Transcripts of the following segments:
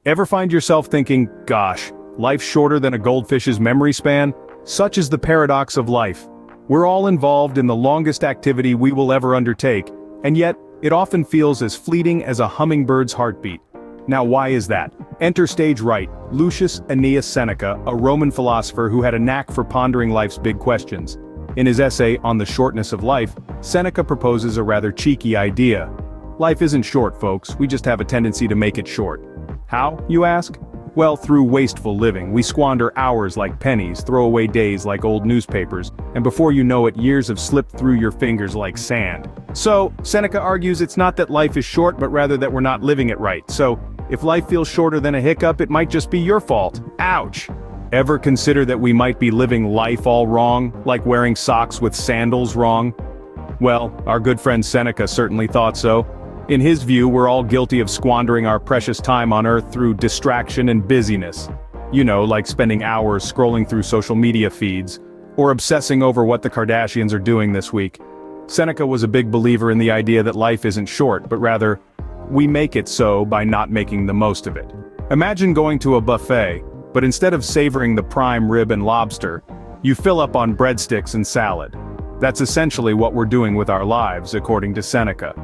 Ever find yourself thinking, gosh, life's shorter than a goldfish's memory span? Such is the paradox of life. We're all involved in the longest activity we will ever undertake, and yet, it often feels as fleeting as a hummingbird's heartbeat. Now why is that? Enter stage right, Lucius Aeneas Seneca, a Roman philosopher who had a knack for pondering life's big questions. In his essay on the Shortness of Life, Seneca proposes a rather cheeky idea. Life isn't short, folks, we just have a tendency to make it short. How, you ask? Well, through wasteful living, we squander hours like pennies, throw away days like old newspapers, and before you know it, years have slipped through your fingers like sand. So, Seneca argues it's not that life is short, but rather that we're not living it right. So, if life feels shorter than a hiccup, it might just be your fault. Ouch! Ever consider that we might be living life all wrong, like wearing socks with sandals wrong? Well, our good friend Seneca certainly thought so. In his view, we're all guilty of squandering our precious time on Earth through distraction and busyness. You know, like spending hours scrolling through social media feeds, or obsessing over what the Kardashians are doing this week. Seneca was a big believer in the idea that life isn't short, but rather, we make it so by not making the most of it. Imagine going to a buffet, but instead of savoring the prime rib and lobster, you fill up on breadsticks and salad. That's essentially what we're doing with our lives, according to Seneca.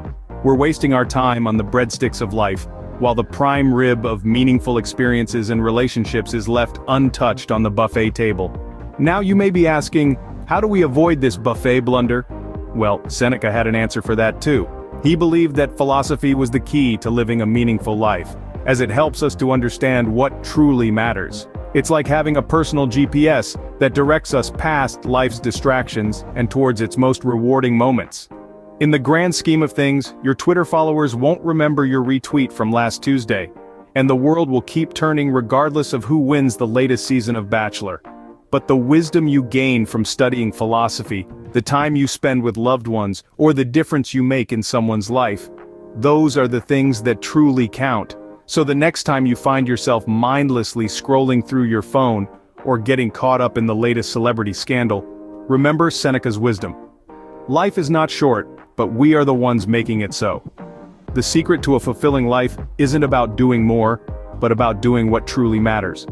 We're wasting our time on the breadsticks of life, while the prime rib of meaningful experiences and relationships is left untouched on the buffet table. Now you may be asking, how do we avoid this buffet blunder? Well, Seneca had an answer for that too. He believed that philosophy was the key to living a meaningful life, as it helps us to understand what truly matters. It's like having a personal GPS that directs us past life's distractions and towards its most rewarding moments. In the grand scheme of things, your Twitter followers won't remember your retweet from last Tuesday, and the world will keep turning regardless of who wins the latest season of Bachelor. But the wisdom you gain from studying philosophy, the time you spend with loved ones, or the difference you make in someone's life, those are the things that truly count. So the next time you find yourself mindlessly scrolling through your phone, or getting caught up in the latest celebrity scandal, remember Seneca's wisdom. Life is not short, but we are the ones making it so. The secret to a fulfilling life isn't about doing more, but about doing what truly matters.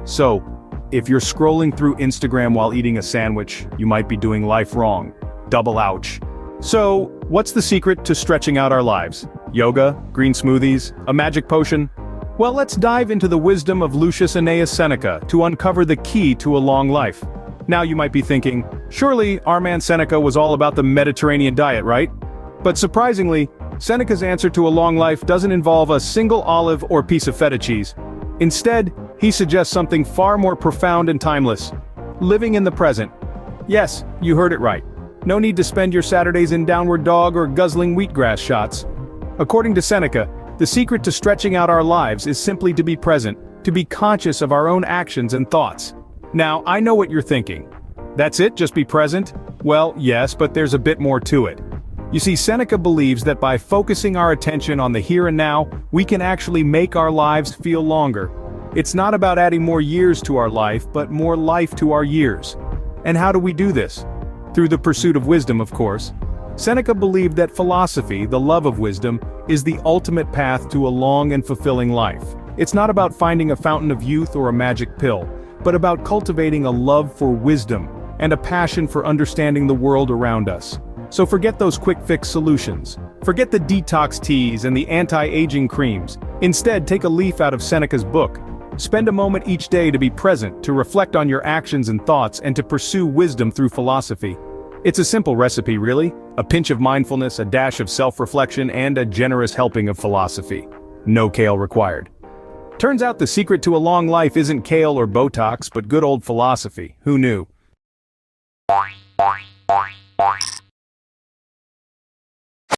So, if you're scrolling through Instagram while eating a sandwich, you might be doing life wrong. Double ouch. So, what's the secret to stretching out our lives? Yoga, green smoothies, a magic potion? Well, let's dive into the wisdom of Lucius Aeneas Seneca to uncover the key to a long life. Now you might be thinking, surely our man Seneca was all about the Mediterranean diet, right? But surprisingly, Seneca's answer to a long life doesn't involve a single olive or piece of feta cheese. Instead, he suggests something far more profound and timeless. Living in the present. Yes, you heard it right. No need to spend your Saturdays in downward dog or guzzling wheatgrass shots. According to Seneca, the secret to stretching out our lives is simply to be present, to be conscious of our own actions and thoughts. Now, I know what you're thinking. That's it, just be present? Well, yes, but there's a bit more to it. You see, Seneca believes that by focusing our attention on the here and now, we can actually make our lives feel longer. It's not about adding more years to our life, but more life to our years. And how do we do this? Through the pursuit of wisdom, of course. Seneca believed that philosophy, the love of wisdom, is the ultimate path to a long and fulfilling life. It's not about finding a fountain of youth or a magic pill, but about cultivating a love for wisdom and a passion for understanding the world around us. So forget those quick-fix solutions. Forget the detox teas and the anti-aging creams. Instead, take a leaf out of Seneca's book. Spend a moment each day to be present, to reflect on your actions and thoughts, and to pursue wisdom through philosophy. It's a simple recipe, really. A pinch of mindfulness, a dash of self-reflection, and a generous helping of philosophy. No kale required. Turns out the secret to a long life isn't kale or Botox, but good old philosophy. Who knew?